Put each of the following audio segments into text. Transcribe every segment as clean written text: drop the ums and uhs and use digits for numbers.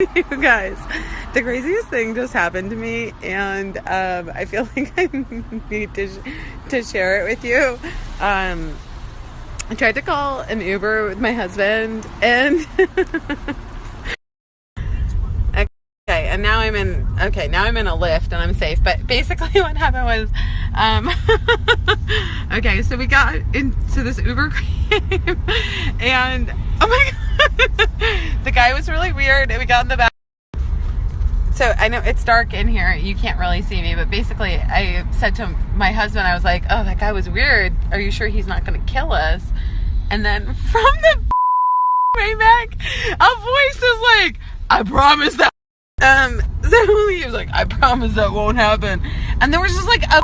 You guys, the craziest thing just happened to me, and I feel like I need to share it with you. I tried to call an Uber with my husband, and now I'm in a Lyft and I'm safe. But basically what happened was, okay, so we got into this Uber game, and oh my God, the guy was really weird, and we got in the back. So I know it's dark in here, you can't really see me, but basically I said to my husband, I was like, oh, that guy was weird. Are you sure he's not going to kill us? And then from the way back, a voice is like, I promise that. So he was like, I promise that won't happen. And there was just like a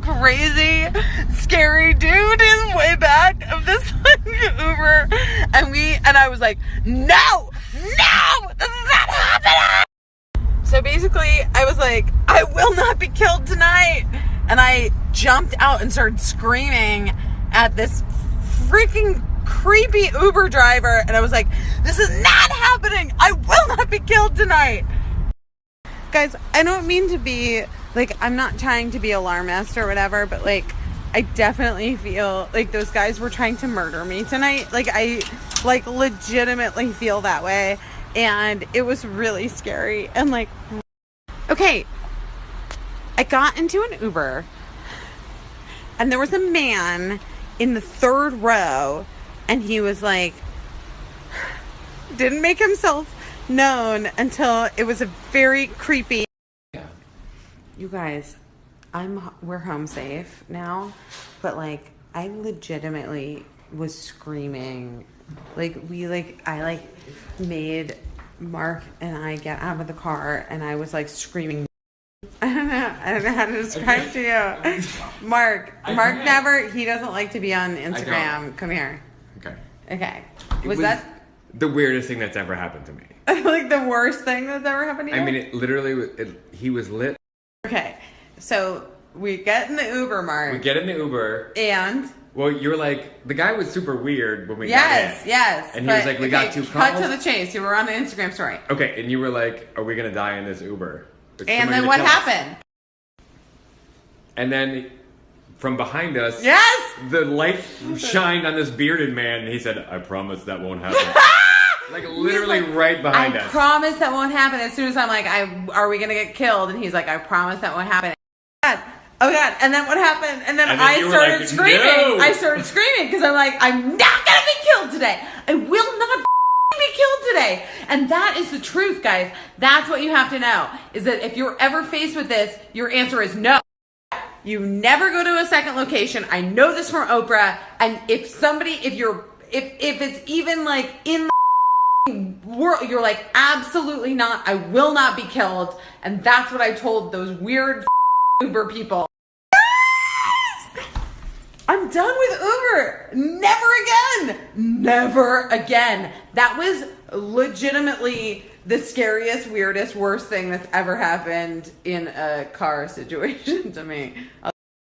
crazy, scary dude in the way back of this Uber. And I was like, no, this is not happening. So basically, I was like, I will not be killed tonight. And I jumped out and started screaming at this freaking creepy Uber driver. And I was like, this is not happening. I will not be killed tonight. Guys, I don't mean to be, like, I'm not trying to be alarmist or whatever, but, like, I definitely feel like those guys were trying to murder me tonight. Like, I, like, legitimately feel that way. And it was really scary. And like, okay, I got into an Uber and there was a man in the third row, and he was like, didn't make himself known until it was a very creepy. Yeah. You guys, we're home safe now, but like, I legitimately was screaming. I made Mark and I get out of the car, and I was like screaming. I don't know how to describe to you. Mark he doesn't like to be on Instagram. Come here. Okay. Was that the weirdest thing that's ever happened to me? Like the worst thing that's ever happened to you? I mean, he was lit. Okay. So we get in the Uber, Mark. We get in the Uber. And? Well, you're like, the guy was super weird when we got in. Yes. And he was like, we got 2 calls. Cut to the chase. You were on the Instagram story. Okay, and you were like, are we going to die in this Uber? And then what happened? And then from behind us, yes, the light shined on this bearded man, and he said, I promise that won't happen. Like literally right behind us. I promise that won't happen. As soon as I'm like, are we going to get killed? And he's like, I promise that won't happen. Oh God. And then what happened? And then I started screaming. No. I started screaming because I'm like, I'm not going to be killed today. I will not be killed today. And that is the truth, guys. That's what you have to know, is that if you're ever faced with this, your answer is no. You never go to a second location. I know this from Oprah. And if it's even like in the world, you're like, absolutely not. I will not be killed. And that's what I told those weird Uber people. Yes! I'm done with Uber. Never again. That was legitimately the scariest, weirdest, worst thing that's ever happened in a car situation to me.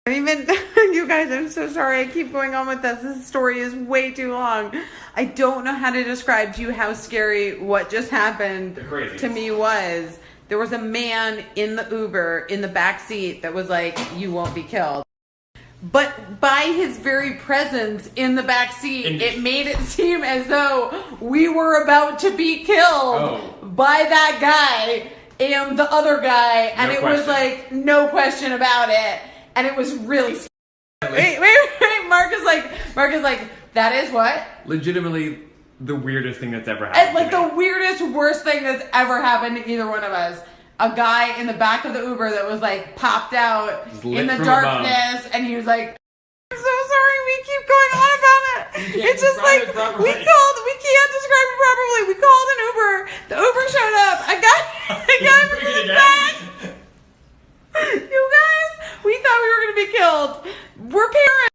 You guys, I'm so sorry. I keep going on with this. This story is way too long. I don't know how to describe to you how scary what just happened to me was. There was a man in the Uber in the back seat that was like, you won't be killed. But by his very presence in the back seat, it made it seem as though we were about to be killed by that guy and the other guy. And it was like, no question about it. And it was really scary. Wait. Mark is like, that is what? Legitimately the weirdest thing that's ever happened. Like the weirdest, worst thing that's ever happened to either one of us. A guy in the back of the Uber that was like popped out in the darkness, and he was like, I'm so sorry, we keep going on about it. It's just like, we can't describe it properly. We called an Uber. The Uber showed up. A guy from the back. You guys, we thought we were going to be killed. We're parents.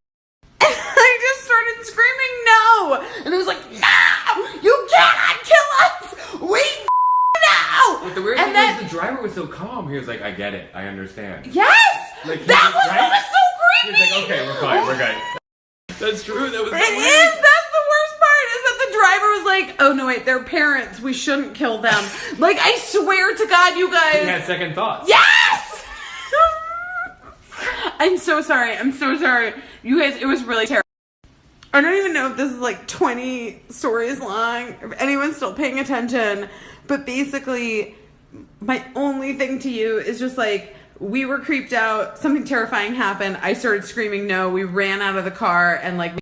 And I just started screaming, no. And it was like, no, you cannot kill us. We know. But the weird thing was the driver was so calm. He was like, I get it. I understand. Yes. Like, that was what was so creepy. He was like, okay, we're fine. We're good. That's true. That was That's the worst part, is that the driver was like, oh no, wait, they're parents. We shouldn't kill them. Like, I swear to God, you guys. He had second thoughts. Yes! I'm so sorry. I'm so sorry. You guys, it was really terrible. I don't even know if this is like 20 stories long, if anyone's still paying attention. But basically, my only thing to you is just like, we were creeped out. Something terrifying happened. I started screaming no. We ran out of the car and like,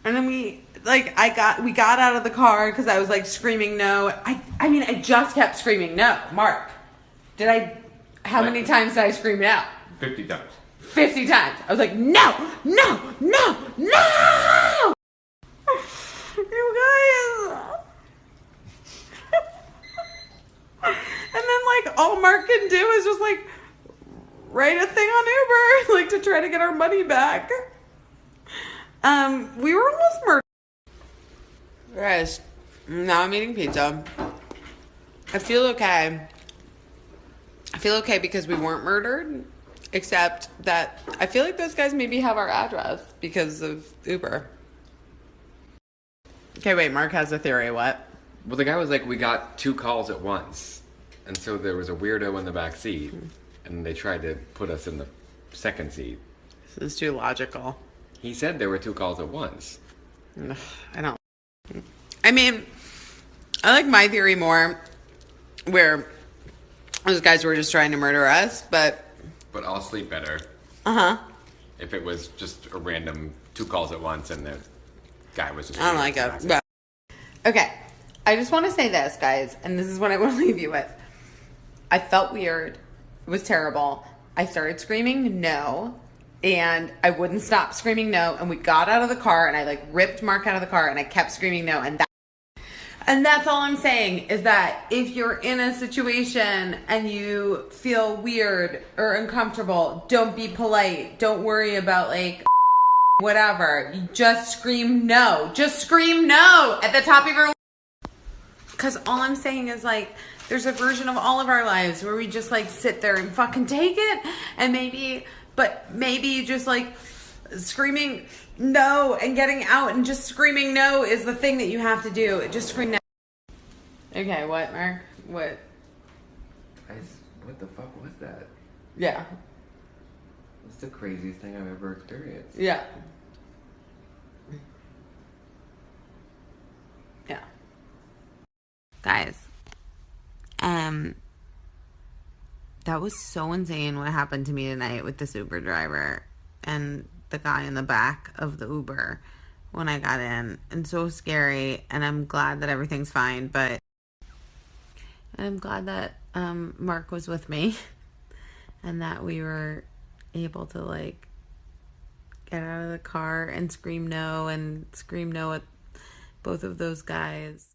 and then we got out of the car because I was like screaming no. I mean, I just kept screaming no. Mark, how many times did I scream it out? 50 times. 50 times. I was like, no, no, no, no! You guys. And then like all Mark can do is just like write a thing on Uber, like to try to get our money back. We were almost murdered. Guys, now I'm eating pizza. I feel okay. I feel okay because we weren't murdered, except that I feel like those guys maybe have our address because of Uber. Okay, wait, Mark has a theory. What? Well, the guy was like, we got 2 calls at once. And so there was a weirdo in the back seat. And they tried to put us in the second seat. This is too logical. He said there were 2 calls at once. I don't. I mean, I like my theory more, where those guys were just trying to murder us, but I'll sleep better. If it was just a random 2 calls at once and the guy was just. I don't like it. But, okay, I just want to say this, guys, and this is what I want to leave you with. I felt weird. It was terrible. I started screaming no. And I wouldn't stop screaming no. And we got out of the car and I like ripped Mark out of the car and I kept screaming no. And that's all I'm saying is that if you're in a situation and you feel weird or uncomfortable, don't be polite. Don't worry about like whatever. You just scream no. Just scream no at the top of your. Because all I'm saying is like, there's a version of all of our lives where we just like sit there and fucking take it and maybe just like screaming no and getting out and just screaming no is the thing that you have to do. Just scream no. Okay, what, Mark? What? What the fuck was that? Yeah. That's the craziest thing I've ever experienced. Yeah. Yeah. Guys, that was so insane what happened to me tonight with this Uber driver and the guy in the back of the Uber when I got in. And so scary, and I'm glad that everything's fine, but I'm glad that Mark was with me and that we were able to like get out of the car and scream no at both of those guys.